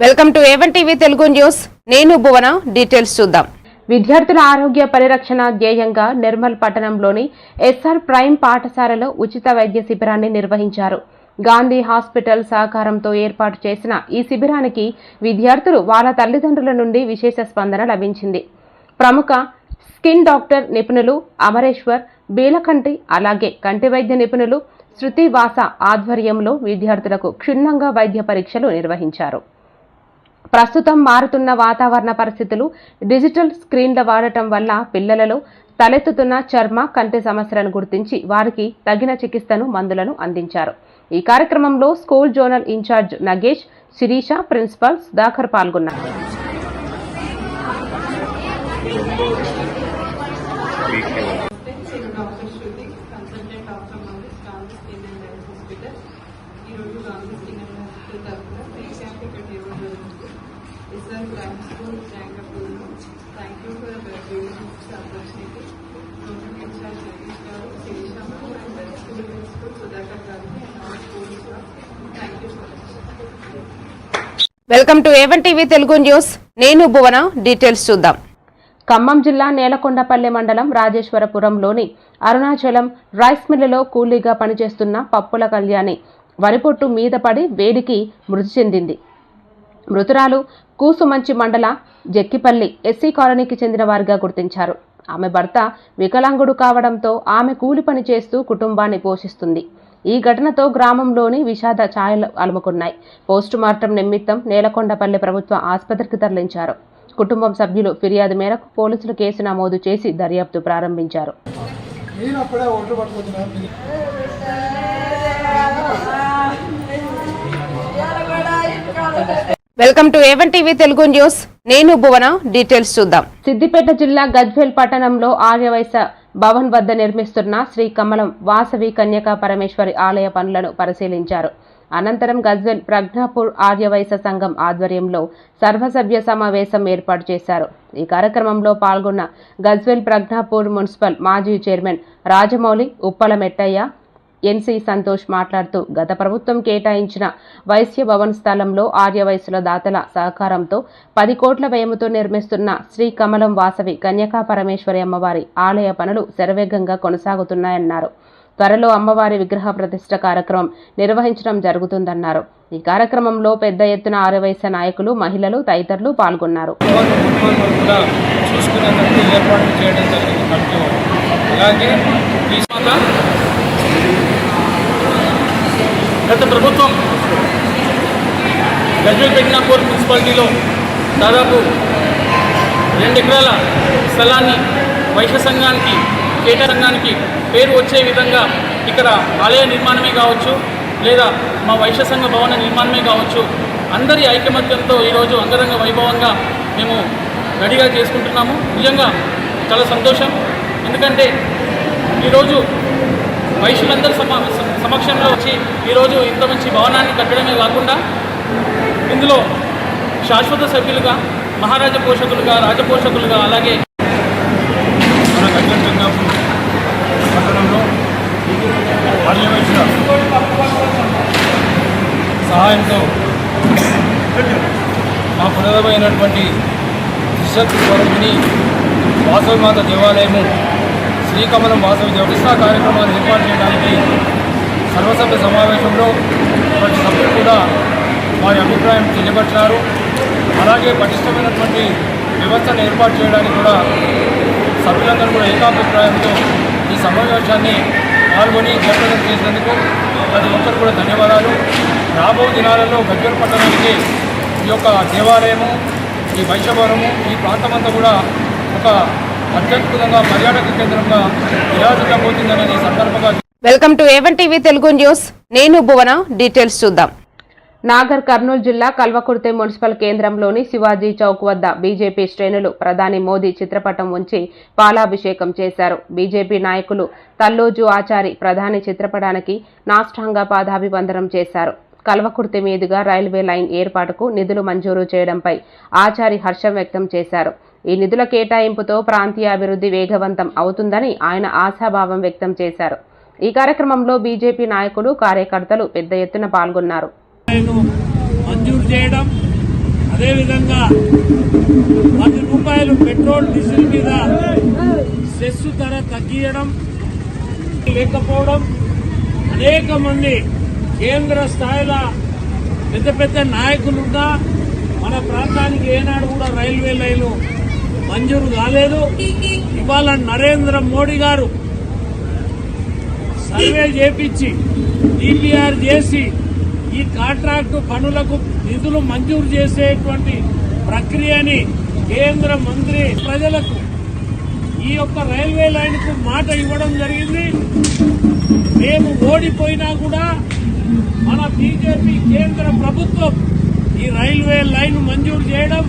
Welcome to A one TV Telugu news. నేను Bhuvana. Details చూద్దాం. విద్యార్థుల ఆరోగ్య పరిరక్షణ ధ్యేయంగా నిర్మల్ పట్టణంలోని ఎస్ఆర్ ప్రైమ్ పాఠశాలలో ఉచిత వైద్య శిబిరాన్ని నిర్వహించారు. గాంధీ హాస్పిటల్ సహకారంతో ఏర్పాటు చేసిన ఈ శిబిరానికి విద్యార్థులు వాళ్ళ తల్లిదండ్రుల నుండి విశేష స్పందన లభించింది. ప్రముఖ స్కిన్ డాక్టర్ నిపుణులు అమరేశ్వర్ బీలకంటి, అలాగే కంటి వైద్య నిపుణులు శృతి వాస ఆధ్వర్యంలో విద్యార్థులకు క్షుణ్ణంగా వైద్య పరీక్షలు నిర్వహించారు. ప్రస్తుతం మారుతున్న వాతావరణ పరిస్థితులు, డిజిటల్ స్క్రీన్ల వాడటం వల్ల పిల్లలలో తలెత్తుతున్న చర్మ, కంటి సమస్యలను గుర్తించి వారికి తగిన చికిత్సను, మందులను అందించారు. ఈ కార్యక్రమంలో school zonal incharge Nagesh, Sirisha, principal Sudhakar పాల్గొన్నారు. Welcome to A one TV Telugu news. నేను భువన. డీటెయిల్స్ చూద్దాం. ఖమ్మం జిల్లా నేలకొండపల్లి మండలం రాజేశ్వరపురంలోని అరుణాచలం రైస్ మిల్లులో కూలీగా పనిచేస్తున్న పప్పుల కళ్యాణి వరిపొట్టు మీద పడి వేడికి మృతి చెందింది. మృతురాలు కూసుమంచి మండల జక్కిపల్లి ఎస్సీ కాలనీకి చెందిన వారిగా గుర్తించారు. ఆమె భర్త వికలాంగుడు కావడంతో ఆమె కూలి పని చేస్తూ కుటుంబాన్ని పోషిస్తుంది. ఈ ఘటనతో గ్రామంలోని విషాద ఛాయలు అలుముకున్నాయి. పోస్టుమార్టం నిమిత్తం నేలకొండపల్లి ప్రభుత్వ ఆసుపత్రికి తరలించారు. కుటుంబం సభ్యులు ఫిర్యాదు మేరకు పోలీసులు కేసు నమోదు చేసి దర్యాప్తు ప్రారంభించారు. Welcome to A one TV Telugu news. నేను భువన. డీటెయిల్స్ చూద్దాం. సిద్దిపేట జిల్లా గజ్వేల్ పట్టణంలో ఆర్యవైశ్య భవన్ వద్ద నిర్మిస్తున్న శ్రీ కమలం వాసవి కన్యకా పరమేశ్వరి ఆలయ పనులను పరిశీలించారు. అనంతరం గజ్వేల్ ప్రజ్ఞాపూర్ ఆర్యవైశ్య సంఘం ఆధ్వర్యంలో సర్వసభ్య సమావేశం ఏర్పాటు చేశారు. ఈ కార్యక్రమంలో పాల్గొన్న గజ్వేల్ ప్రజ్ఞాపూర్ మున్సిపల్ మాజీ చైర్మన్ రాజమౌళి, ఉప్పల మెట్టయ్య, ఎన్సీ సంతోష్ మాట్లాడుతూ గత ప్రభుత్వం కేటాయించిన వైశ్య భవన్ స్థలంలో ఆర్యవైశ్యుల దాతల సహకారంతో 10 కోట్ల వ్యయంతో నిర్మిస్తున్న శ్రీ కమలం వాసవి కన్యకా పరమేశ్వరి అమ్మవారి ఆలయ పనులు శరవేగంగా కొనసాగుతున్నాయన్నారు. త్వరలో అమ్మవారి విగ్రహ ప్రతిష్ఠ కార్యక్రమం నిర్వహించడం జరుగుతుందన్నారు. ఈ కార్యక్రమంలో పెద్ద ఎత్తున ఆర్యవైశ్య నాయకులు, మహిళలు తదితరులు పాల్గొన్నారు. గత ప్రభుత్వం గజ్వేల్ ప్రజ్ఞాపూర్ మున్సిపాలిటీలో దాదాపు 2 ఎకరాల స్థలాన్ని వైశ్య సంఘానికి, కేట సంఘానికి పేరు వచ్చే విధంగా ఇక్కడ ఆలయ నిర్మాణమే కావచ్చు, లేదా మా వైశ్య సంఘ భవన నిర్మాణమే కావచ్చు, అందరి ఐకమత్యంతో ఈరోజు అంగరంగ వైభవంగా మేము రెడీగా చేసుకుంటున్నాము. నిజంగా చాలా సంతోషం. ఎందుకంటే ఈరోజు వైశ్యులందరి సమక్షంలో వచ్చి ఈరోజు ఇంత మంచి భవనాన్ని కట్టడమే కాకుండా ఇందులో శాశ్వత సభ్యులుగా, మహారాజ పోషకులుగా, రాజపోషకులుగా, అలాగే మన గజ్వేల్ పట్టణంలో ఆర్యవైశ్య సహాయంతో మా పునరమైనటువంటి త్రిశక్తి స్వరూపిణి వాసవి మాత దేవాలయము శ్రీకమలం వాసవి ప్రతిష్ఠా కార్యక్రమాన్ని ఏర్పాటు చేయడానికి సర్వసభ్య సమావేశంలో ప్రతి సభ్యులు కూడా వారి అభిప్రాయం తెలియపరిచారు. అలాగే పటిష్టమైనటువంటి వ్యవస్థను ఏర్పాటు చేయడానికి కూడా సభ్యులందరూ కూడా ఏకాభిప్రాయంతో ఈ సమావేశాన్ని పాల్గొని జయప్రదం చేసినందుకు ప్రతి ఒక్కరు కూడా ధన్యవాదాలు. రాబో దినాలలో గజ్వేల్ పట్టణానికి ఈ యొక్క దేవాలయము, ఈ వైశ్యభవనము, ఈ ప్రాంతమంతా కూడా ఒక అత్యద్భుతంగా పర్యాటక కేంద్రంగా విరాజిల్లబోతుందనేది సందర్భంగా. Welcome to A one TV Telugu news. నేను భువన. డీటెయిల్స్ చూద్దాం. నాగర్ కర్నూలు జిల్లా కల్వకుర్తి మున్సిపల్ కేంద్రంలోని శివాజీ చౌక్ వద్ద బీజేపీ శ్రేణులు ప్రధాని మోదీ చిత్రపటం ఉంచి పాలాభిషేకం చేశారు. బీజేపీ నాయకులు తల్లోజు ఆచారి ప్రధాని చిత్రపటానికి నాష్టాంగ పాదాభివందనం చేశారు. కల్వకుర్తి మీదుగా రైల్వే లైన్ ఏర్పాటుకు నిధులు మంజూరు చేయడంపై ఆచారి హర్షం వ్యక్తం చేశారు. ఈ నిధుల కేటాయింపుతో ప్రాంతీయ అభివృద్ధి వేగవంతం అవుతుందని ఆయన ఆశాభావం వ్యక్తం చేశారు. ఈ కార్యక్రమంలో బీజేపీ నాయకులు, కార్యకర్తలు పెద్ద ఎత్తున పాల్గొన్నారు. మంజూరు చేయడం అదేవిధంగా 10 రూపాయలు పెట్రోల్ డీజిల్ మీద సెస్ ధర తగ్గియడం లేకపోవడం, అనేక మంది కేంద్ర స్థాయిలో పెద్ద పెద్ద నాయకులున్నా మన ప్రాంతానికి ఏనాడు కూడా రైల్వే లైను మంజూరు కాలేదు. ఇవాళ నరేంద్ర మోడీ గారు సర్వే చేపించి డిపిఆర్ చేసి ఈ కాంట్రాక్టు పనులకు నిధులు మంజూరు చేసేటువంటి ప్రక్రియని కేంద్ర మంత్రి ప్రజలకు ఈ యొక్క రైల్వే లైన్కు మాట ఇవ్వడం జరిగింది. మేము ఓడిపోయినా కూడా మన బీజేపీ కేంద్ర ప్రభుత్వం ఈ రైల్వే లైన్ మంజూరు చేయడం,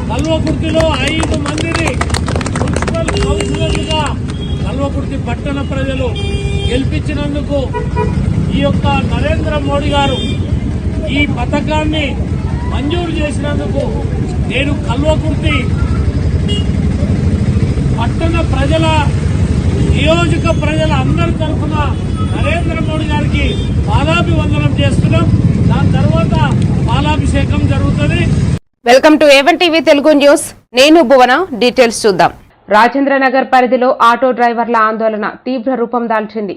కల్వకుర్తిలో 5 మందిని మున్సిపల్ కౌన్సిలర్లుగా కల్వకుర్తి పట్టణ ప్రజలు గెలిపించినందుకు ఈ యొక్క నరేంద్ర మోడీ గారు ఈ పథకాన్ని మంజూరు చేసినందుకు నేను కల్వకుర్తి పట్టణ ప్రజల, నియోజక ప్రజల అందరి తరఫున నరేంద్ర మోడీ గారికి పాదాభివందనం చేస్తున్నాం. దాని తర్వాత పాలాభిషేకం జరుగుతుంది. Welcome to A one TV Telugu news. నేను భువన. డీటెయిల్స్ చూద్దాం. రాజేంద్రనగర్ పరిధిలో ఆటో డ్రైవర్ల ఆందోళన తీవ్ర రూపం దాల్చింది.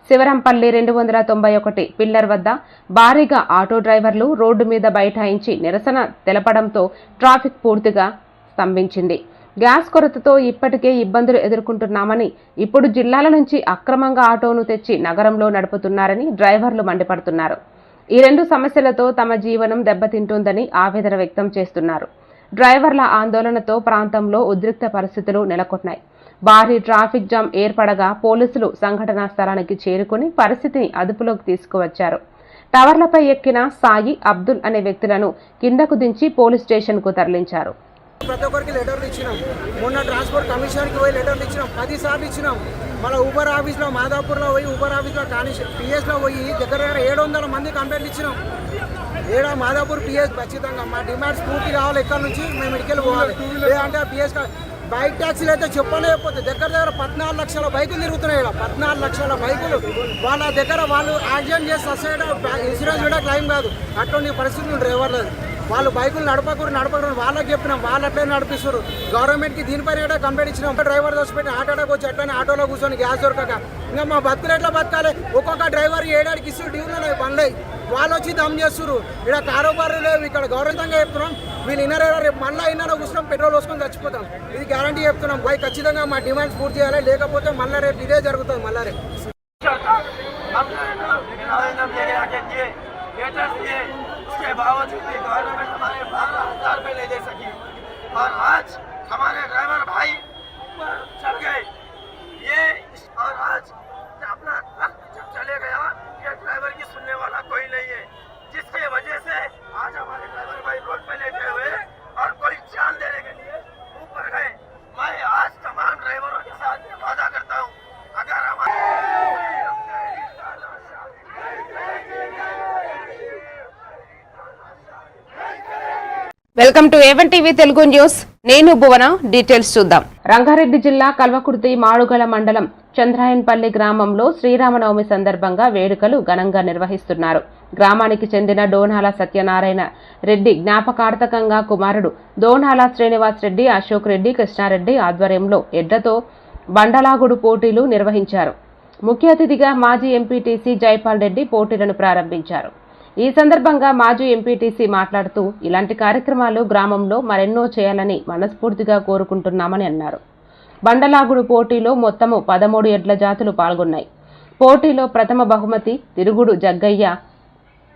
శివరంపల్లి 291 పిల్లర్ వద్ద భారీగా ఆటో డ్రైవర్లు రోడ్డు మీద బైఠాయించి నిరసన తెలపడంతో ట్రాఫిక్ పూర్తిగా స్తంభించింది. గ్యాస్ కొరతతో ఇప్పటికే ఇబ్బందులు ఎదుర్కొంటున్నామని, ఇప్పుడు జిల్లాల నుంచి అక్రమంగా ఆటోను తెచ్చి నగరంలో నడుపుతున్నారని డ్రైవర్లు మండిపడుతున్నారు. ఈ 2 సమస్యలతో తమ జీవనం దెబ్బతింటుందని ఆవేదన వ్యక్తం చేస్తున్నారు. డ్రైవర్ల ఆందోళనతో ప్రాంతంలో ఉద్రిక్త పరిస్థితులు నెలకొన్నాయి. భారీ ట్రాఫిక్ జామ్ ఏర్పడగా పోలీసులు సంఘటనా స్థలానికి చేరుకుని పరిస్థితిని అదుపులోకి తీసుకువచ్చారు. టవర్లపై ఎక్కిన సాయి, అబ్దుల్ అనే వ్యక్తులను కిందకు దించి పోలీస్ స్టేషన్కు తరలించారు. ప్రతి ఒక్కరికి లెటర్లు ఇచ్చినాం. మొన్న ట్రాన్స్పోర్ట్ కమిషన్కి పోయి లెటర్లు ఇచ్చినాం, 10 సార్లు ఇచ్చినాం. మన ఊబర్ ఆఫీస్లో మాదాపూర్లో పోయి, ఊబర్ ఆఫీస్లో పిఎస్లో పోయి దగ్గర 700 మంది కంప్లైంట్లు ఇచ్చినాం. మాదాపూర్ పిఎస్ ఖచ్చితంగా మా డిమాండ్స్ పూర్తి కావాలి. ఎక్కడ నుంచి మేము ఇడికెళ్ళి పోవాలి. లేదంటే పిఎస్ బైక్ ట్యాక్సీలు అయితే చెప్పలేకపోతే దగ్గర 14 లక్షల బైకులు తిరుగుతున్నాయి. 14 లక్షల బైకులు వాళ్ళ దగ్గర వాళ్ళు యాక్సిడెంట్ చేసి సస్సైడ్ ఇన్సూరెన్స్ కూడా క్లెయిమ్ కాదు. అటువంటి పరిస్థితులు డ్రైవర్లు వాళ్ళు బైకులు నడపకూడదు వాళ్ళకి చెప్పినాం. వాళ్ళు అట్లే నడిపిస్తారు. గవర్నమెంట్కి దీనిపైన కంప్లైంట్ ఇచ్చినాం. డ్రైవర్ దోసిపెట్టి ఆటోలోకి వచ్చి అట్లనే ఆటోలో కూర్చొని గ్యాస్ దొరకక ఇంకా మా బతుకులు ఎట్లా బతకాలి? ఒక్కొక్క డ్రైవర్ 7 ఇస్తూ డ్యూలు బండ్లై వాళ్ళు వచ్చి దమ్ చేస్తారు. ఇక్కడ కారోబారు లేవు. ఇక్కడ గౌరవంగా చెప్తున్నాం. వీళ్ళు ఇన్నర రేపు మళ్ళీ ఇన్నర కూర్చున్నాం, పెట్రోల్ పోసుకొని చచ్చిపోతాం. ఇది గ్యారంటీ చెప్తున్నాం. పోయి ఖచ్చితంగా మా డిమాండ్స్ పూర్తి చేయాలి. లేకపోతే మళ్ళీ రేపు ఇదే జరుగుతుంది. మళ్ళీ రేపు उसके बावजूद भी गवर्नमेंट हमारे 12,000 रुपये ले दे सकी और आज हमारे ड्राइवर भाई ऊपर चढ़ गए ये। और आज अपना वक्त जब चले गया ये ड्राइवर की सुनने वाला कोई नहीं है, जिसके वजह से आज हमारे ड्राइवर भाई रोड पे लेटे हुए और कोई जान देने के लिए ऊपर गए। मैं आज तमाम ड्राइवरों के साथ वादा करता हूँ, अगर हमारे welcome to A one TV Telugu news. నేను భువన. డీటెయిల్స్ చూద్దాం. రంగారెడ్డి జిల్లా కల్వకుర్తి మాడుగల మండలం చంద్రాయన్పల్లి గ్రామంలో శ్రీరామనవమి సందర్భంగా వేడుకలు ఘనంగా నిర్వహిస్తున్నారు. గ్రామానికి చెందిన డోనాల సత్యనారాయణ రెడ్డి జ్ఞాపకార్థకంగా కుమారుడు డోనాల శ్రీనివాస్ రెడ్డి, అశోక్ రెడ్డి, కృష్ణారెడ్డి ఆధ్వర్యంలో ఎడ్లతో బండలాగుడు పోటీలు నిర్వహించారు. ముఖ్య అతిథిగా మాజీ ఎంపీటీసీ జైపాల్ రెడ్డి పోటీలను ప్రారంభించారు. ఈ సందర్భంగా మాజీ ఎంపీటీసీ మాట్లాడుతూ ఇలాంటి కార్యక్రమాలు గ్రామంలో మరెన్నో చేయాలని మనస్ఫూర్తిగా కోరుకుంటున్నామని అన్నారు. బండలాగుడు పోటీలో మొత్తము 13 ఎడ్ల జాతులు పాల్గొన్నాయి. పోటీలో ప్రథమ బహుమతి తిరుగుడు జగ్గయ్య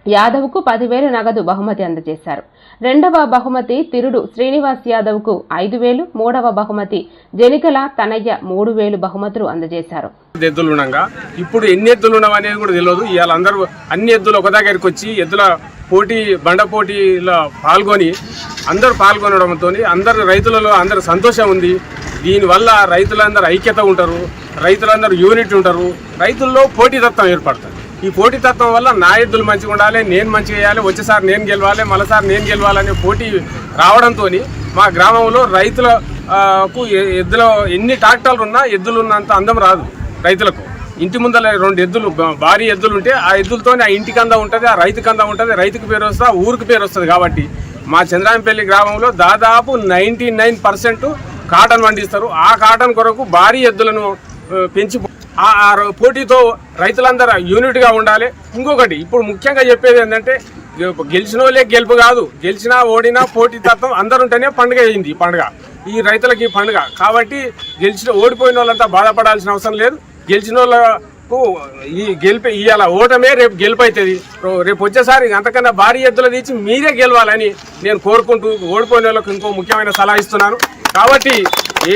యాదవ్కు 10,000 నగదు బహుమతి అందజేశారు. రెండవ బహుమతి తిరుడు శ్రీనివాస్ యాదవ్కు 5,000, మూడవ బహుమతి జనికల తనయ్య 3,000 బహుమతులు అందజేశారు. ఎద్దులు ఉండగా ఇప్పుడు ఎన్ని ఎద్దులు ఉండవు అనేది కూడా తెలియదు. ఇవాళ అందరూ అన్ని ఎద్దులు ఒక దగ్గరికి వచ్చి ఎద్దుల పోటీ బండ పోటీలో పాల్గొని అందరూ పాల్గొనడంతో అందరు రైతులలో అందరు సంతోషం ఉంది. దీనివల్ల రైతులందరూ ఐక్యత ఉంటారు, రైతులందరూ యూనిట్ ఉంటారు, రైతుల్లో పోటీతత్వం ఏర్పడుతుంది. ఈ పోటీతత్వం వల్ల నా ఎద్దులు మంచిగా ఉండాలి, నేను మంచిగా వేయాలి, వచ్చేసారి నేను గెలవాలి, మరోసారి నేను గెలవాలనే పోటీ రావడంతో మా గ్రామంలో రైతులకు ఎద్దుల ఎన్ని ట్రాక్టర్లు ఉన్నా ఎద్దులు ఉన్నంత అందం రాదు. రైతులకు ఇంటి ముందర 2 ఎద్దులు భారీ ఎద్దులు ఉంటే ఆ ఎద్దులతోనే ఆ ఇంటికి అందం ఉంటుంది, ఆ రైతుకి అందం ఉంటుంది, రైతుకి పేరు వస్తుంది, ఊరికి పేరు వస్తుంది. కాబట్టి మా చంద్రాంపల్లి గ్రామంలో దాదాపు 99% కాటన్ పండిస్తారు. ఆ కాటన్ కొరకు భారీ ఎద్దులను పెంచి ఆ పోటీతో రైతులందరూ యూనిట్గా ఉండాలి. ఇంకొకటి ఇప్పుడు ముఖ్యంగా చెప్పేది ఏంటంటే గెలిచిన వాళ్ళే గెలుపు కాదు, గెలిచినా ఓడినా పోటీ తత్వం అందరుంటేనే పండుగ అయింది. ఈ పండుగ ఈ రైతులకి పండుగ కాబట్టి ఓడిపోయిన వాళ్ళంతా బాధపడాల్సిన అవసరం లేదు. గెలిచిన వాళ్ళకు ఈ గెలిపి ఇవాళ ఓటమే రేపు గెలుపు అవుతుంది. రేపు వచ్చేసారి అంతకన్నా భారీ ఎద్దులు తీసి మీరే గెలవాలని నేను కోరుకుంటూ ఓడిపోయిన వాళ్ళకు ఇంకో ముఖ్యమైన సలహా ఇస్తున్నాను. కాబట్టి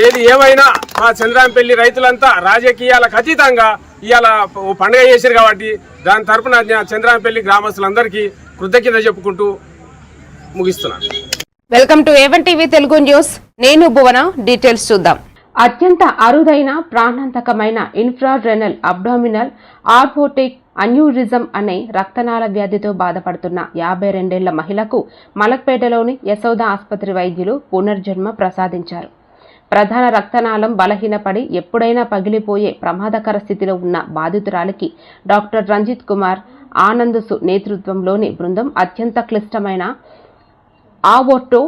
ఏది ఏమైనా మా చంద్రాంపల్లి రైతులంతా రాజకీయాలకు అతీతంగా ఇవాళ పండుగ చేశారు కాబట్టి దాని తరపున చంద్రాంపల్లి గ్రామస్తులందరికీ కృతజ్ఞత చెప్పుకుంటూ ముగిస్తున్నాను. Welcome to A one TV Telugu news. నేను భువన. డీటెయిల్స్ చూద్దాం. అత్యంత అరుదైన ప్రాణాంతకమైన ఇన్ఫ్రారెనల్ అబ్డామినల్ ఆర్బోటిక్ అన్యూరిజం అనే రక్తనాళ వ్యాధితో బాధపడుతున్న 52 ఏళ్ల మహిళకు మలక్పేటలోని యశోద ఆసుపత్రి వైద్యులు పునర్జన్మ ప్రసాదించారు. ప్రధాన రక్తనాళం బలహీనపడి ఎప్పుడైనా పగిలిపోయే ప్రమాదకర స్థితిలో ఉన్న బాధితురాలికి డాక్టర్ రంజిత్ కుమార్ ఆనందసు నేతృత్వంలోని బృందం అత్యంత క్లిష్టమైన ఆవోర్టో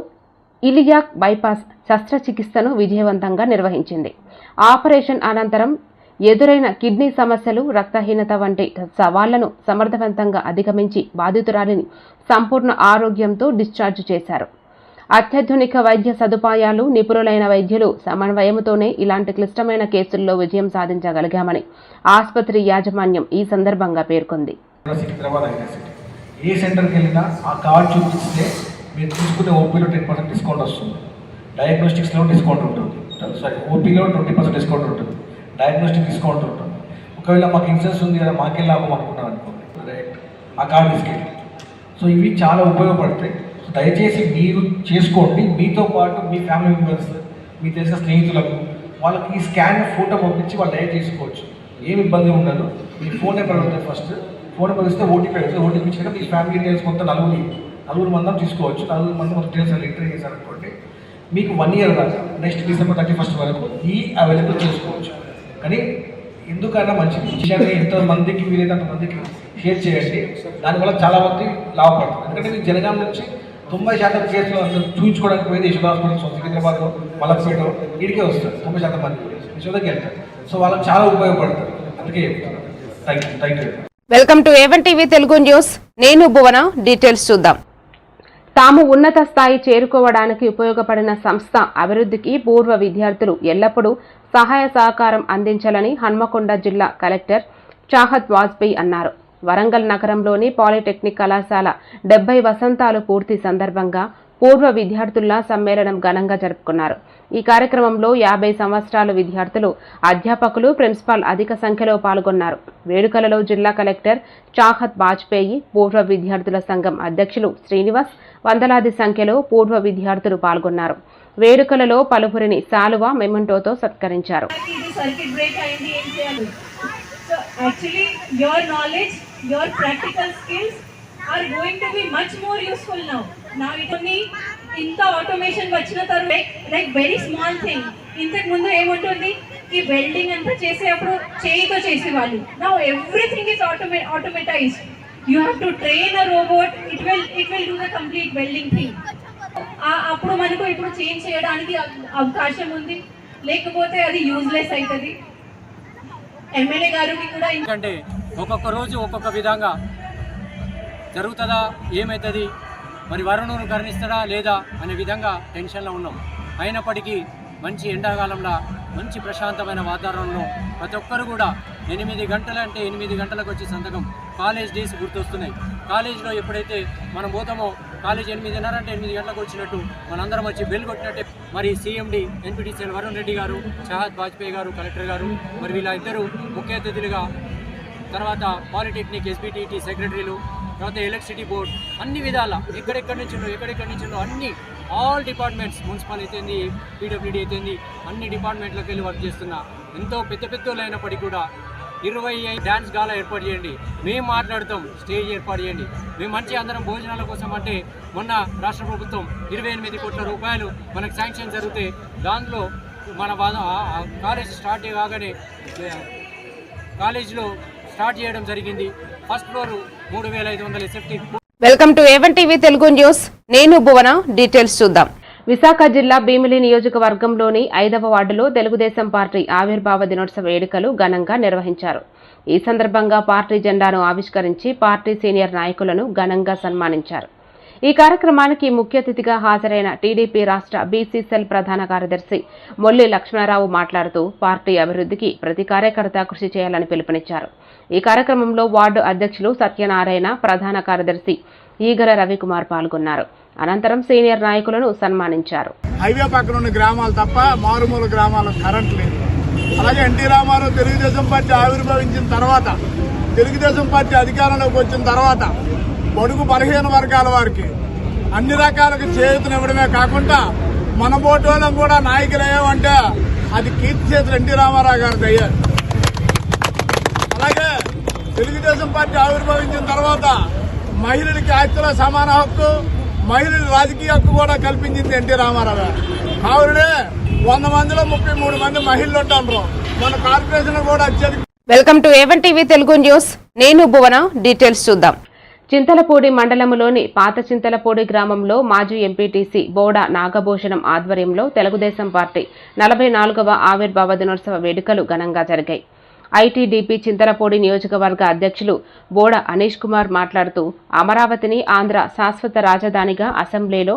ఇలియాక్ బైపాస్ శస్త్రచికిత్సను విజయవంతంగా నిర్వహించింది. ఆపరేషన్ అనంతరం ఎదురైన కిడ్నీ సమస్యలు, రక్తహీనత వంటి సవాళ్లను సమర్థవంతంగా అధిగమించి బాధితురాలిని సంపూర్ణ ఆరోగ్యంతో డిశ్చార్జ్ చేశారు. అత్యాధునిక వైద్య సదుపాయాలు, నిపుణులైన వైద్యులు సమన్వయంతోనే ఇలాంటి క్లిష్టమైన కేసుల్లో విజయం సాధించగలిగామని ఆసుపత్రి యాజమాన్యం ఈ సందర్భంగా పేర్కొంది. ఏ సెంటర్కి వెళ్ళినా ఆ కార్డు చూపిస్తే మీరు తీసుకునే ఓపీలో 10% డిస్కౌంట్ వస్తుంది, డయాగ్నోస్టిక్స్లో డిస్కౌంట్ ఉంటుంది, ఓపీలో 20% డిస్కౌంట్ ఉంటుంది, డయాగ్నోస్టిక్ డిస్కౌంట్ ఉంటుంది. ఒకవేళ మాకు ఇన్సూరెన్స్ ఉంది కదా మాకే లాభం అనుకున్నాం అనుకోండి, డైరెక్ట్ ఆ కార్డు తీసుకెళ్ళి. సో ఇవి చాలా ఉపయోగపడతాయి. సో దయచేసి మీరు చేసుకోండి. మీతో పాటు మీ ఫ్యామిలీ మెంబర్స్, మీ తెలిసిన స్నేహితులకు వాళ్ళకి ఈ స్కాన్ ఫోటో పంపించి వాళ్ళు డైరెక్ట్ చేసుకోవచ్చు. ఏమి ఇబ్బంది ఉండదు. మీ ఫోన్ నెంబర్ ఉంటుంది, ఫస్ట్ ఫోన్ నెంబర్ ఇస్తే ఓటీపీ అవుతుంది. ఓటీపీ ఇచ్చినా మీ ఫ్యామిలీ డీటెయిల్స్ మొత్తం నలుగురు మందం తీసుకోవచ్చు. 4 మంది మొత్తం డీటెయిల్స్ ఎంటర్ చేశారనుకోండి, మీకు 1 year దాకా నెక్స్ట్ December 31st వరకు ఈ అవైలబుల్ చేసుకోవచ్చు. కానీ ఎందుకైనా మంచిది విషయాన్ని ఎంతమందికి వీలైతే అంతమందికి షేర్ చేయండి. దానివల్ల చాలా మంది లాభపడుతుంది. ఎందుకంటే మీకు జనగాం నుంచి 90% కేసులు అందరూ చూపించుకోవడానికి పోయింది యశోద హాస్పిటల్స్, సికింద్రాబాద్లో, మలక్పేట ఇడికే వస్తారు. 90% మంది యశోదకి వెళ్తారు. సో వాళ్ళకి చాలా ఉపయోగపడుతుంది. అందుకే thank you. Welcome to A one TV Telugu news. నేను భువన. డీటెయిల్స్ చూద్దాం. తాము ఉన్నత స్థాయి చేరుకోవడానికి ఉపయోగపడిన సంస్థ అభివృద్ధికి పూర్వ విద్యార్థులు ఎల్లప్పుడూ సహాయ సహకారం అందించాలని హన్మకొండ జిల్లా కలెక్టర్ చాహత్ వాజ్పేయి అన్నారు. వరంగల్ నగరంలోని పాలిటెక్నిక్ కళాశాల 70 వసంతాలు పూర్తి సందర్భంగా పూర్వ విద్యార్థుల సమ్మేళనం ఘనంగా జరుపుకున్నారు. ఈ కార్యక్రమంలో 50 సంవత్సరాల విద్యార్థులు, అధ్యాపకులు, ప్రిన్సిపాల్ అధిక సంఖ్యలో పాల్గొన్నారు. వేడుకలలో జిల్లా కలెక్టర్ చాహత్ వాజ్పేయి, పూర్వ విద్యార్థుల సంఘం అధ్యక్షులు శ్రీనివాస్, వందలాది సంఖ్యలో పూర్వ విద్యార్థులు పాల్గొన్నారు. వేడుకలలో పలువురిని శాలువా, మెమెంటోతో సత్కరించారు. are going to be much more useful now. Now ఇంత ఆటోమేషన్ వచ్చిన తర్వాత లైక్ వెరీ స్మాల్ థింగ్. ఇంతకు ముందు ఏముంటుంది, ఈ వెల్డింగ్ అంతా చేసేటప్పుడు చేయితో చేసేవాళ్ళు. Now everything is automatized. You have to train a robot, it will do the complete welding thing. అప్పుడు మనకు ఇప్పుడు చేంజ్ చేయడానికి అవకాశం ఉంది, లేకపోతే అది యూజ్లెస్ అవుతుంది. ఎమ్మెల్యే గారికి కూడా ఎందుకంటే ఒక్కొక్క రోజు ఒక్కొక్క విధంగా జరుగుతుందా, ఏమవుతుంది, మరి వరుణును కరుణిస్తాడా లేదా అనే విధంగా టెన్షన్లో ఉన్నాం. అయినప్పటికీ మంచి ఎండాకాలంలో మంచి ప్రశాంతమైన వాతావరణంలో ప్రతి ఒక్కరు కూడా 8 గంటలంటే 8 గంటలకు వచ్చి సంతకం. కాలేజ్ డేస్ గుర్తొస్తున్నాయి. కాలేజీలో ఎప్పుడైతే మనం పోతామో కాలేజ్ 8:30 అంటే 8 గంటలకు వచ్చినట్టు మనందరం వచ్చి బెల్ కొట్టినట్టే. మరి సిఎండి ఎన్పిటిసిఎల్ వరుణ్ రెడ్డి గారు, చాహత్ వాజ్పేయి గారు, కలెక్టర్ గారు, మరి వీళ్ళ ఇద్దరు ముఖ్య అతిథులుగా, తర్వాత పాలిటెక్నిక్ ఎస్బిటిటి సెక్రటరీలు, తర్వాత ఎలక్ట్రిసిటీ బోర్డ్, అన్ని విధాల ఎక్కడెక్కడి నుంచో అన్ని ఆల్ డిపార్ట్మెంట్స్, మున్సిపల్ అయితేంది, పీడబ్ల్యూడీ అయితేంది, అన్ని డిపార్ట్మెంట్లకు వెళ్ళి వర్క్ చేస్తున్నా. ఎంతో పెద్దలు అయినప్పటికీ కూడా 25 డ్యాన్స్ గాలా ఏర్పాటు చేయండి, మేము మాట్లాడతాం, స్టేజ్ ఏర్పాటు చేయండి, మేము మంచి అందరం భోజనాల కోసం. అంటే మొన్న రాష్ట్ర ప్రభుత్వం 28 కోట్ల రూపాయలు మనకు శాంక్షన్ జరిగితే దాంట్లో మన కాలేజ్ స్టార్ట్ కాగానే కాలేజీలో స్టార్ట్ చేయడం జరిగింది. First floor 3500 SFT. Welcome to A one TV Telugu news. నేను భువన. డీటెయిల్స్ చూద్దాం. విశాఖ జిల్లా భీమిలి నియోజకవర్గంలోని 5వ వార్డులో తెలుగుదేశం పార్టీ ఆవిర్భావ దినోత్సవ వేడుకలు ఘనంగా నిర్వహించారు. ఈ సందర్భంగా పార్టీ జెండాను ఆవిష్కరించి పార్టీ సీనియర్ నాయకులను ఘనంగా సన్మానించారు. ఈ కార్యక్రమానికి ముఖ్య అతిథిగా హాజరైన టీడీపీ రాష్ట్ర బీసీ సెల్ ప్రధాన కార్యదర్శి మొల్లి లక్ష్మణరావు మాట్లాడుతూ పార్టీ అభివృద్ధికి ప్రతి కార్యకర్త కృషి చేయాలని పిలుపునిచ్చారు. ఈ కార్యక్రమంలో వార్డు అధ్యక్షులు సత్యనారాయణ, ప్రధాన కార్యదర్శి ఈగల రవికుమార్ పాల్గొన్నారు. అనంతరం సీనియర్ నాయకులను సన్మానించారు. హైవే పక్కన ఉన్న గ్రామాలు తప్ప మారుమూల గ్రామాలకు కరెంట్ లేదు. అలాగే ఎన్టీ రామారావు తెలుగుదేశం పార్టీ ఆవిర్భవించిన తర్వాత, తెలుగుదేశం పార్టీ అధికారంలోకి వచ్చిన తర్వాత బడుగు బలహీన వర్గాల వారికి అన్ని రకాలకు చేయూతనివ్వడమే కాకుండా మన బోటోళ్ళం కూడా నాయకులు అయ్యామంటే అది కీర్తి చేతులు ఎన్టీ రామారావు గారికి అయ్యారు. అలాగే తెలుగుదేశం పార్టీ ఆవిర్భవించిన తర్వాత మహిళలకి ఆస్తిలో సమాన హక్కు, మహిళల రాజకీయ హక్కు కూడా కల్పించింది ఎన్టీ రామారావు గారు. ఆవిడనే 100 మందిలో 33 మంది మహిళలు ఉంటారు. మన కార్పొరేషన్ కూడా అత్యధిక. Welcome to A one TV Telugu news. నేను భువన. డీటెయిల్స్ చూద్దాం. చింతలపూడి మండలంలోని పాత చింతలపూడి గ్రామంలో మాజీ ఎంపీటీసీ బోడ నాగభూషణం ఆధ్వర్యంలో తెలుగుదేశం పార్టీ 44వ ఆవిర్భావ దినోత్సవ వేడుకలు ఘనంగా జరిగాయి. ఐటీడీపీ చింతలపూడి నియోజకవర్గ అధ్యక్షులు బోడ అనీష్ కుమార్ మాట్లాడుతూ అమరావతిని ఆంధ్ర శాశ్వత రాజధానిగా అసెంబ్లీలో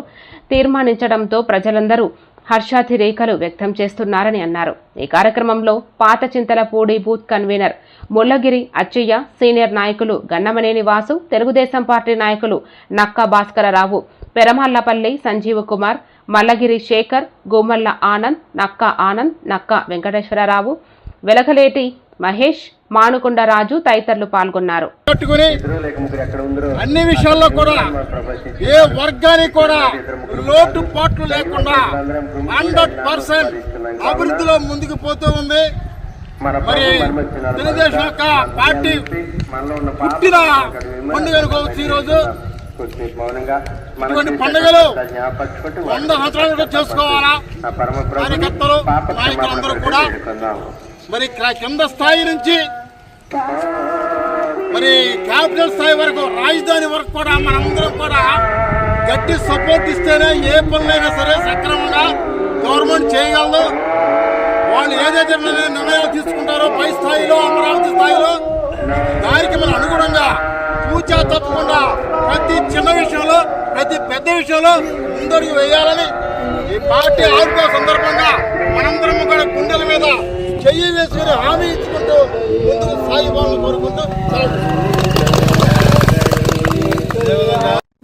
తీర్మానించడంతో ప్రజలందరూ హర్షాతిరేకలు వ్యక్తం చేస్తున్నారని అన్నారు. ఈ కార్యక్రమంలో పాత Chintalapudi booth convener Mullagiri Achaiah, senior నాయకులు గన్నమనేని వాసు, తెలుగుదేశం పార్టీ నాయకులు నక్కా భాస్కరరావు, పెరమల్లపల్లి సంజీవ్ కుమార్, మల్లగిరి శేఖర్, గుమ్మల్ల ఆనంద్, నక్కా ఆనంద్, నక్కా వెంకటేశ్వరరావు, వెలగలేటి మహేష్, మానుకొండ రాజు తదితరులు పాల్గొన్నారు. అన్ని విషయాల్లో కూడా ఏ వర్గానికి కూడా లోటుపాట్లు లేకుండా 100% అభివృద్ధిలో ముందుకు పోతూ ఉంది. మరి తెలుగుదేశం యొక్క పార్టీ పుట్టిన పండుగ అనుకోవచ్చు. ఈరోజు ఇటువంటి పండుగలు 100 సంవత్సరాలు చేసుకోవాలా కార్యకర్తలు, నాయకులందరూ కూడా. మరి కింద స్థాయి నుంచి మరి క్యాపిటల్ స్థాయి వరకు, రాజధాని వరకు కూడా మనందరం కూడా గట్టి సపోర్ట్ ఇస్తేనే ఏ పనులైనా సరే సక్రమంగా గవర్నమెంట్ చేయగలదు. వాళ్ళు ఏదైతే నిర్ణయాలు తీసుకుంటారో పై స్థాయిలో, అమరావతి స్థాయిలో, దానికి మనం అనుగుణంగా పూచా తప్పకుండా ప్రతి చిన్న విషయంలో, ప్రతి పెద్ద విషయంలో ముందడుగు వేయాలని ఈ పార్టీ ఆవిర్భావ సందర్భంగా మనందరం కూడా గుండెల మీద చెయ్యి వేసుకుని హామీ ఇచ్చుకుంటూ ముందుకు సాగిపోవాలని కోరుకుంటూ.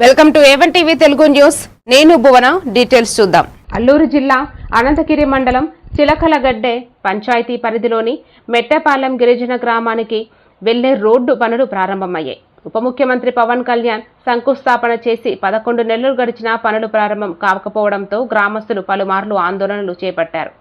Welcome to A one TV Telugu news. నేను భువన. డీటెయిల్స్ చూద్దాం. అల్లూరు జిల్లా అనంతగిరి మండలం చిలకలగడ్డె పంచాయతీ పరిధిలోని మెట్టపాలెం గిరిజన గ్రామానికి వెళ్లే రోడ్డు పనులు ప్రారంభమయ్యాయి. ఉప ముఖ్యమంత్రి పవన్ కళ్యాణ్ శంకుస్థాపన చేసి 11 నెలలు గడిచినా పనులు ప్రారంభం కాకపోవడంతో గ్రామస్తులు పలుమార్లు ఆందోళనలు చేపట్టారు.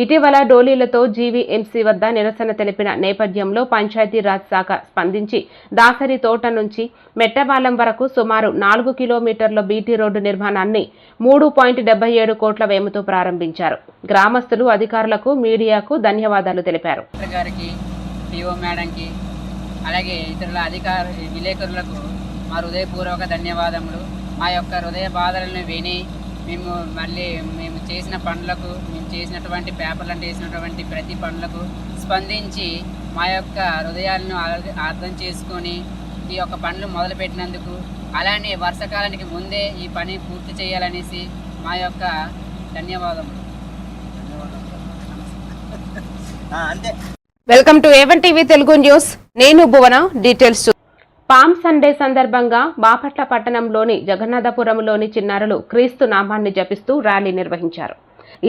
ఇటీవల డోలీలతో జీవీఎంసీ వద్ద నిరసన తెలిపిన నేపథ్యంలో పంచాయతీరాజ్ శాఖ స్పందించి దాసరి తోట నుంచి మెట్టపాలెం వరకు సుమారు 4 కిలోమీటర్ల బీటీ రోడ్డు నిర్మాణాన్ని 3.77 కోట్ల వ్యయంతో ప్రారంభించారు. గ్రామస్తులు అధికారులకు, మీడియాకు ధన్యవాదాలు తెలిపారు. అలాగే ఇతరుల అధికార విలేకరులకు మా హృదయపూర్వక ధన్యవాదములు. మా యొక్క హృదయ బాధలను విని మేము చేసిన పనులకు, మేము చేసినటువంటి పేపర్లను చేసినటువంటి ప్రతి పనులకు స్పందించి మా యొక్క హృదయాలను అర్థం చేసుకొని ఈ యొక్క పనులు మొదలుపెట్టినందుకు, అలానే వర్షాకాలానికి ముందే ఈ పని పూర్తి చేయాలనేసి మా యొక్క ధన్యవాదములు. Welcome to A one TV Telugu news. నేను భువన. డీటెయిల్స్. పామ్ సండే సందర్భంగా బాపట్ల పట్టణంలోని జగన్నాథపురంలోని చిన్నారులు క్రీస్తు నామాన్ని జపిస్తూ ర్యాలీ నిర్వహించారు.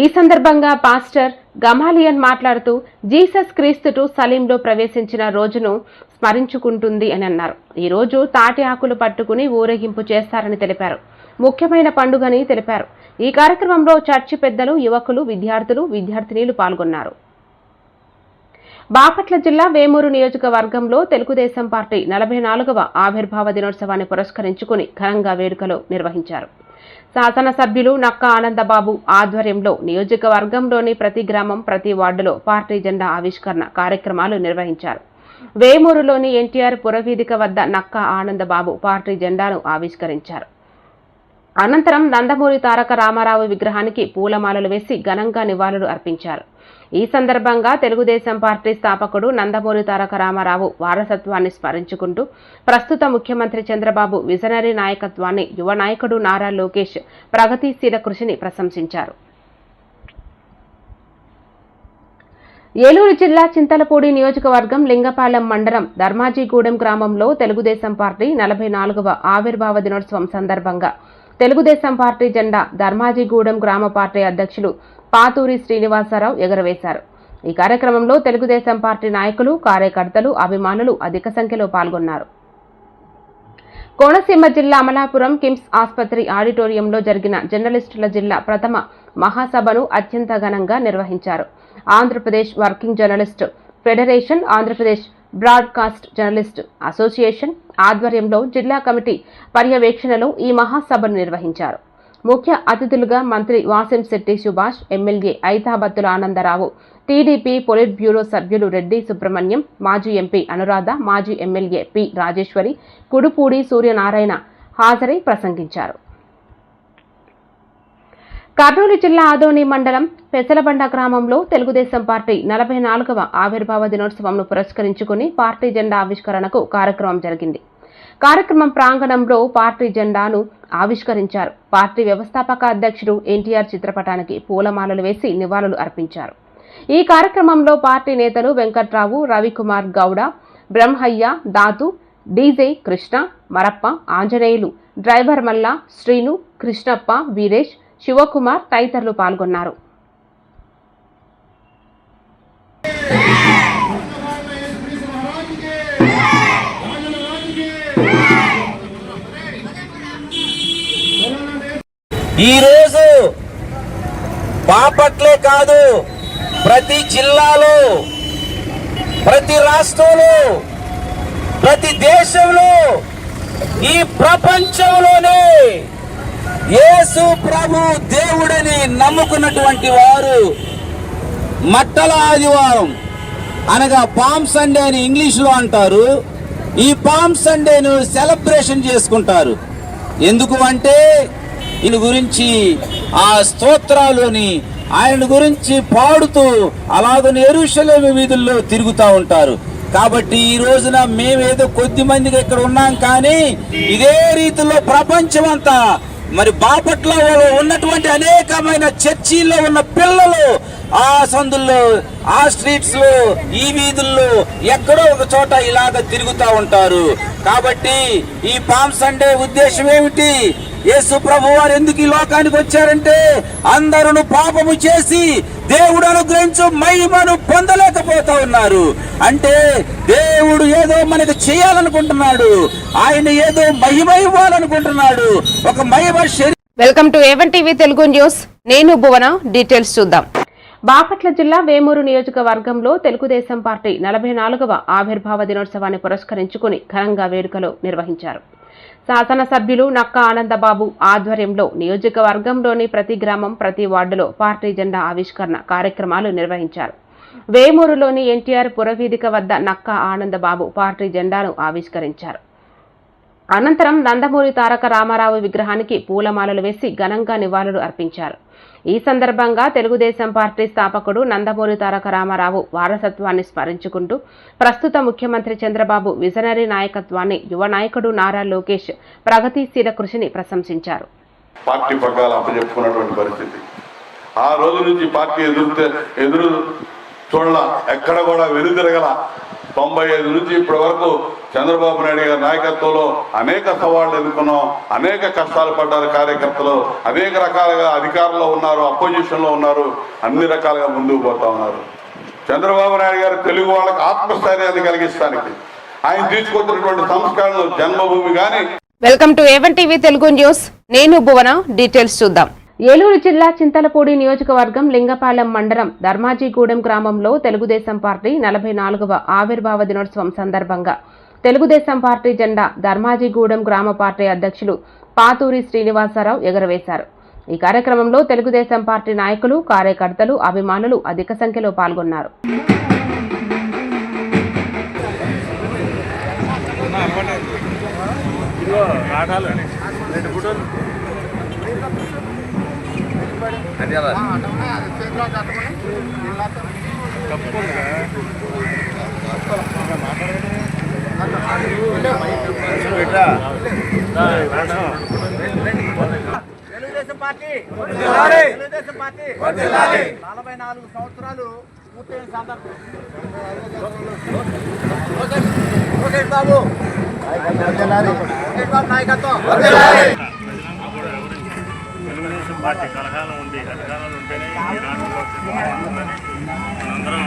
ఈ సందర్భంగా పాస్టర్ గమాలియన్ మాట్లాడుతూ జీసస్ క్రీస్తు సలీంలో ప్రవేశించిన రోజును స్మరించుకుంటుంది అని అన్నారు. ఈ రోజు తాటి ఆకులు పట్టుకుని ఊరేగింపు చేస్తారని తెలిపారు. ముఖ్యమైన పండుగని తెలిపారు. ఈ కార్యక్రమంలో చర్చి పెద్దలు, యువకులు, విద్యార్థులు, విద్యార్థినీలు పాల్గొన్నారు. బాపట్ల జిల్లా వేమూరు నియోజకవర్గంలో తెలుగుదేశం పార్టీ 44వ ఆవిర్భావ దినోత్సవాన్ని పురస్కరించుకుని ఘనంగా వేడుకలు నిర్వహించారు. శాసనసభ్యులు నక్కా ఆనందబాబు ఆధ్వర్యంలో నియోజకవర్గంలోని ప్రతి గ్రామం, ప్రతి వార్డులో పార్టీ జెండా ఆవిష్కరణ కార్యక్రమాలు నిర్వహించారు. వేమూరులోని ఎన్టీఆర్ పురవీధిక వద్ద నక్కా ఆనందబాబు పార్టీ జెండాను ఆవిష్కరించారు. అనంతరం నందమూరి తారక రామారావు విగ్రహానికి పూలమాలలు వేసి ఘనంగా నివాళులు అర్పించారు. ఈ సందర్భంగా తెలుగుదేశం పార్టీ స్థాపకుడు నందమూరి తారక రామారావు వారసత్వాన్ని స్మరించుకుంటూ ప్రస్తుత ముఖ్యమంత్రి చంద్రబాబు విజనరీ నాయకత్వాన్ని, యువ నాయకుడు నారా లోకేష్ ప్రగతిశీల కృషిని ప్రశంసించారు. ఏలూరు జిల్లా చింతలపూడి నియోజకవర్గం లింగపాలెం మండలం ధర్మాజీగూడెం గ్రామంలో తెలుగుదేశం పార్టీ 44వ ఆవిర్భావ దినోత్సవం సందర్భంగా తెలుగుదేశం పార్టీ జెండా ధర్మాజీగూడెం గ్రామ పార్టీ అధ్యక్షులు పాతూరి శ్రీనివాసరావు ఎగురవేశారు. ఈ కార్యక్రమంలో తెలుగుదేశం పార్టీ నాయకులు, కార్యకర్తలు, అభిమానులు అధిక సంఖ్యలో పాల్గొన్నారు. కోనసీమ జిల్లా అమలాపురం కిమ్స్ ఆసుపత్రి ఆడిటోరియంలో జరిగిన జర్నలిస్టుల జిల్లా ప్రథమ మహాసభను అత్యంత ఘనంగా నిర్వహించారు. Andhra Pradesh working journalist federation, Andhra Pradesh broadcast journalist association ఆధ్వర్యంలో జిల్లా కమిటీ పర్యవేక్షణలో ఈ మహాసభను నిర్వహించారు. ముఖ్య అతిథులుగా మంత్రి Vasamsetti Subhash, MLA Aithabathula Anandarao, TDP polit bureau సభ్యులు రెడ్డి సుబ్రహ్మణ్యం, మాజీ ఎంపీ అనురాధ, మాజీ ఎమ్మెల్యే పి రాజేశ్వరి, కుడుపూడి సూర్యనారాయణ హాజరై ప్రసంగించారు. కర్నూలు జిల్లా ఆదోని మండలం పెసలబండ గ్రామంలో తెలుగుదేశం పార్టీ 44వ ఆవిర్భావ దినోత్సవంను పురస్కరించుకుని పార్టీ జెండా ఆవిష్కరణకు కార్యక్రమం జరిగింది. కార్యక్రమం ప్రాంగణంలో పార్టీ జెండాను ఆవిష్కరించారు. పార్టీ వ్యవస్థాపక అధ్యక్షుడు ఎన్టీఆర్ చిత్రపటానికి పూలమాలలు వేసి నివాళులు అర్పించారు. ఈ కార్యక్రమంలో పార్టీ నేతలు వెంకట్రావు, రవికుమార్ గౌడ, బ్రహ్మయ్య, దాతు, డీజే కృష్ణ, మరప్ప, ఆంజనేయులు, డ్రైవర్ మల్ల, శ్రీను, కృష్ణప్ప, వీరేష్, శివకుమార్ తదితరులు పాల్గొన్నారు. ఈరోజు బాపట్లే కాదు, ప్రతి జిల్లాలో, ప్రతి రాష్ట్రంలో, ప్రతి దేశంలో, ఈ ప్రపంచంలోనే యేసు ప్రభు దేవుడని నమ్ముకున్నటువంటి వారు మట్టల ఆదివారం అనగా పామ్ సండే అని ఇంగ్లీష్లో అంటారు. ఈ పామ్ సండేను సెలబ్రేషన్ చేసుకుంటారు. ఎందుకు అంటే ఈయన గురించి ఆ స్తోత్రాలని ఆయన గురించి పాడుతూ అలాగని యెరూషలేము వీధుల్లో తిరుగుతూ ఉంటారు. కాబట్టి ఈ రోజున మేమేదో కొద్ది మందికి ఇక్కడ ఉన్నాం, కానీ ఇదే రీతిలో ప్రపంచం అంతా మరి బాపట్లలో ఉన్నటువంటి అనేకమైన చర్చిల్లో ఉన్న పిల్లలు ఆ సందుల్లో, ఆ స్ట్రీట్స్ లో, ఈ వీధుల్లో ఎక్కడో ఒక చోట ఇలాగ తిరుగుతూ ఉంటారు. కాబట్టి ఈ పామ్ సండే ఉద్దేశం ఏమిటి? యేసు ప్రభు వారు ఎందుకు ఈ లోకానికి వచ్చారంటే అందరూ పాపము చేసి దేవుడు అనుగ్రహించు మహిమను పొందలేకపోతా ఉన్నారు. అంటే దేవుడు ఏదో మనకు చేయాలనుకుంటున్నాడు, ఆయన ఏదో మహిమ ఇవ్వాలనుకుంటున్నాడు. ఒక మహిమ welcome to A one TV Telugu news. నేను భువన. డీటెయిల్స్ చూద్దాం. బాపట్ల జిల్లా వేమూరు నియోజకవర్గంలో తెలుగుదేశం పార్టీ 44వ ఆవిర్భావ దినోత్సవాన్ని పురస్కరించుకుని ఘనంగా వేడుకలు నిర్వహించారు. శాసనసభ్యులు నక్కా ఆనందబాబు ఆధ్వర్యంలో నియోజకవర్గంలోని ప్రతి గ్రామం, ప్రతి వార్డులో పార్టీ జెండా ఆవిష్కరణ కార్యక్రమాలు నిర్వహించారు. వేమూరులోని ఎన్టీఆర్ పురవీధిక వద్ద నక్కా ఆనందబాబు పార్టీ జెండాను ఆవిష్కరించారు. అనంతరం నందమూరి తారక రామారావు విగ్రహానికి పూలమాలలు వేసి ఘనంగా నివాళులు అర్పించారు. ఈ సందర్భంగా తెలుగుదేశం పార్టీ స్థాపకుడు నందమూరి తారక రామారావు వారసత్వాన్ని స్మరించుకుంటూ ప్రస్తుత ముఖ్యమంత్రి చంద్రబాబు విజనరీ నాయకత్వాన్ని, యువ నాయకుడు నారా లోకేష్ ప్రగతిశీల కృషిని ప్రశంసించారు. పార్టీ పగ్గాలు అప్పచెప్పుకున్నటువంటి పరిస్థితి. ఆ రోజు నుంచి పార్టీ ఎదురు చూడాల, ఎక్కడ కూడా వెనుదిరగల. 95 నుంచి ఇప్పటి వరకు చంద్రబాబు నాయుడు గారి నాయకత్వంలో అనేక సవాళ్లు ఎదుర్కొన్నాం, అనేక కష్టాలు పడ్డారు కార్యకర్తలు, అనేక రకాలుగా అధికారంలో ఉన్నారు, అపోజిషన్లో ఉన్నారు, అన్ని రకాలుగా ముందుకు పోతా ఉన్నారు. చంద్రబాబు నాయుడు గారు తెలుగు వాళ్ళకి ఆత్మస్థైర్యాన్ని కలిగిస్తానికి ఆయన తీసుకొచ్చినటువంటి సంస్కరణలు, జన్మభూమి కానీ. Welcome to A one TV Telugu news. నేను భువన. డీటెయిల్స్ చూద్దాం. ఏలూరు జిల్లా చింతలపూడి నియోజకవర్గం లింగపాలెం మండలం ధర్మాజీగూడెం గ్రామంలో తెలుగుదేశం పార్టీ 44వ ఆవిర్భావ దినోత్సవం సందర్భంగా తెలుగుదేశం పార్టీ జెండా ధర్మాజీగూడెం గ్రామ పార్టీ అధ్యక్షులు పాతూరి శ్రీనివాసరావు ఎగురవేశారు. ఈ కార్యక్రమంలో తెలుగుదేశం పార్టీ నాయకులు, కార్యకర్తలు, అభిమానులు అధిక సంఖ్యలో పాల్గొన్నారు. తెలుగుదేశం పార్టీ 44 సంవత్సరాలు పూర్తయిన సందర్భం లోకేష్ బాబు నాయకత్వం. తెలుగుదేశం పార్టీ కలహాలం ఉంది, అధికారంలో ఉంటేనే ఈ రాష్ట్రంలో మనందరం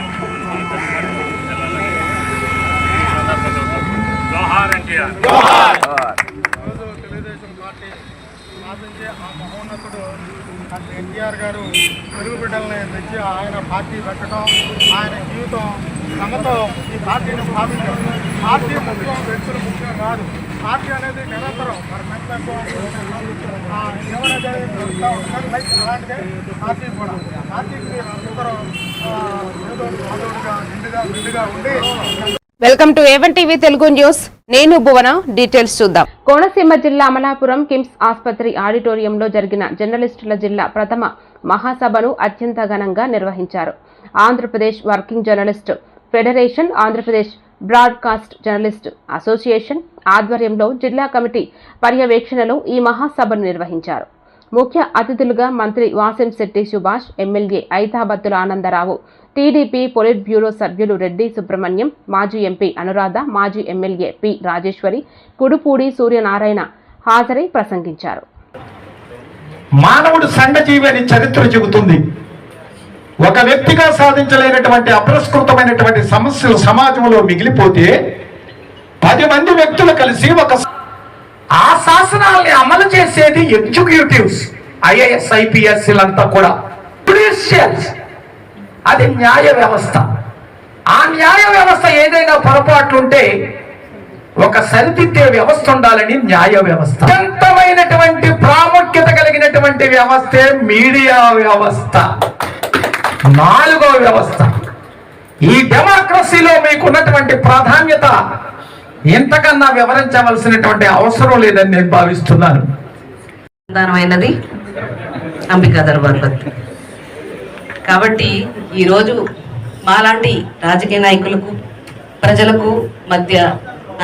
జోహార్ ఎన్టీఆర్. తెలుగుదేశం పార్టీ స్థాపించి ఆ మహోన్నతుడు ఎన్టీఆర్ గారు తెలుగు బిడ్డల్ని తెచ్చి ఆయన పార్టీ పెట్టడం, ఆయన జీవితం శ్రమతో ఈ పార్టీని స్థాపించారు. పార్టీ ముఖ్యం, వ్యక్తులు ముఖ్యం కాదు. పార్టీ అనేది నిరంతరం మరి అలాంటిదే పార్టీ కూడా. పార్టీకి అందరూ ఏదో మాధవుడిగా నిండుగా ఉండి. Welcome to A one TV Telugu news. నేను భువన. డీటెయిల్స్ చూద్దాం. కోనసీమ జిల్లా అమలాపురం కిమ్స్ ఆసుపత్రి ఆడిటోరియంలో జరిగిన జర్నలిస్టుల జిల్లా ప్రథమ మహాసభను అత్యంత ఘనంగా నిర్వహించారు. Andhra Pradesh working journalist federation, Andhra Pradesh broadcast journalist association ఆధ్వర్యంలో జిల్లా కమిటీ పర్యవేక్షణలో ఈ మహాసభను నిర్వహించారు. ముఖ్య అతిథులుగా మంత్రి Vasamsetti Subhash, MLA Aithabathula Anandarao, TDP polit bureau సభ్యులు రెడ్డి సుబ్రహ్మణ్యం, మాజీ ఎంపీ అనురాధ, మాజీ ఎమ్మెల్యే పి రాజేశ్వరి, కుడుపూడి సూర్యనారాయణ హాజరై ప్రసంగించారు. మానవుడు సంఘజీవి అని చరిత్ర చెబుతుంది. ఒక వ్యక్తిగా సాధించలేనటువంటి అప్రస్కృతమైనటువంటి సమస్యలు సమాజంలో మిగిలిపోతే 10 మంది వ్యక్తులు కలిసి ఆ శాసనాల్ని అమలు చేసేది ఎగ్జిక్యూటివ్స్, ఐఏఎస్ ఐపీఎస్ అంతా కూడా. జుడిషియల్స్ అది న్యాయ వ్యవస్థ. ఆ న్యాయ వ్యవస్థ ఏదైనా పొరపాట్లుంటే ఒక సరిదిద్దే వ్యవస్థ ఉండాలని న్యాయ వ్యవస్థ. అత్యంతమైనటువంటి ప్రాముఖ్యత కలిగినటువంటి వ్యవస్థే మీడియా వ్యవస్థ. 4వ వ్యవస్థ. ఈ డెమోక్రసీలో మీకున్నటువంటి ప్రాధాన్యత ఇంతకన్నా వివరించవలసినటువంటి అవసరం లేదని నేను భావిస్తున్నాను. ప్రధానమైనది అంబికా దర్బార్ భక్తి. కాబట్టి ఈరోజు మాలాంటి రాజకీయ నాయకులకు ప్రజలకు మధ్య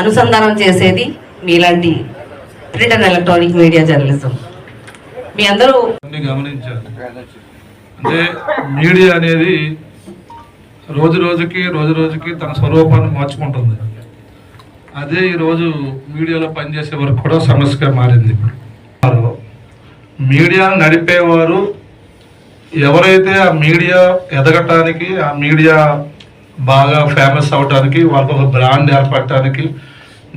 అనుసంధానం చేసేది మీలాంటి print and electronic media journalism. మీ అందరూ గమనించారు. అంటే మీడియా అనేది రోజు రోజుకి తన స్వరూపాన్ని మార్చుకుంటుంది. అదే ఈరోజు మీడియాలో పనిచేసే వరకు కూడా సమస్యగా మారింది. మీడియాను నడిపేవారు ఎవరైతే ఆ మీడియా ఎదగటానికి, ఆ మీడియా బాగా ఫేమస్ అవటానికి, వాళ్ళకు ఒక బ్రాండ్ ఏర్పడటానికి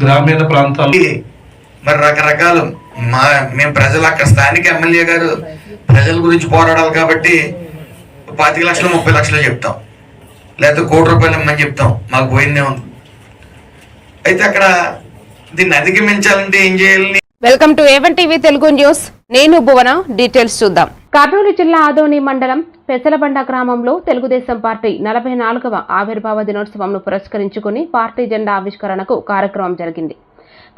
గ్రామీణ ప్రాంతాల్లో మరి రకరకాలు మేము ప్రజలు అక్కడ స్థానిక ఎమ్మెల్యే గారు ప్రజల గురించి పోరాడాలి కాబట్టి 25 లక్షలు 30 లక్షలు చెప్తాం, లేకపోతే 1 కోటి రూపాయలు ఇమ్మని చెప్తాం. మాకు పోయిందే ఉంది. అయితే అక్కడ దీన్ని అధిగమించాలంటే ఏం చేయాలని. Welcome to A one TV Telugu news. నేను భువన. డీటెయిల్స్ చూద్దాం. కర్నూలు జిల్లా ఆదోని మండలం పెసలబండ గ్రామంలో తెలుగుదేశం పార్టీ 44వ ఆవిర్భావ దినోత్సవంను పురస్కరించుకుని పార్టీ జెండా ఆవిష్కరణకు కార్యక్రమం జరిగింది.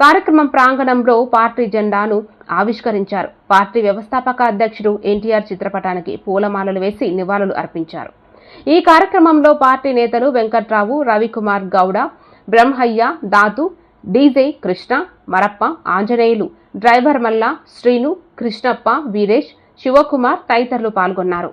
కార్యక్రమం ప్రాంగణంలో పార్టీ జెండాను ఆవిష్కరించారు. పార్టీ వ్యవస్థాపక అధ్యక్షుడు ఎన్టీఆర్ చిత్రపటానికి పూలమాలలు వేసి నివాళులు అర్పించారు. ఈ కార్యక్రమంలో పార్టీ నేతలు వెంకట్రావు, రవికుమార్ గౌడ, బ్రహ్మయ్య, దాతు, డీజే కృష్ణ, మరప్ప, ఆంజనేయులు, డ్రైవర్ మల్ల, శ్రీను, కృష్ణప్ప, వీరేష్, శివకుమార్ తదితరులు పాల్గొన్నారు.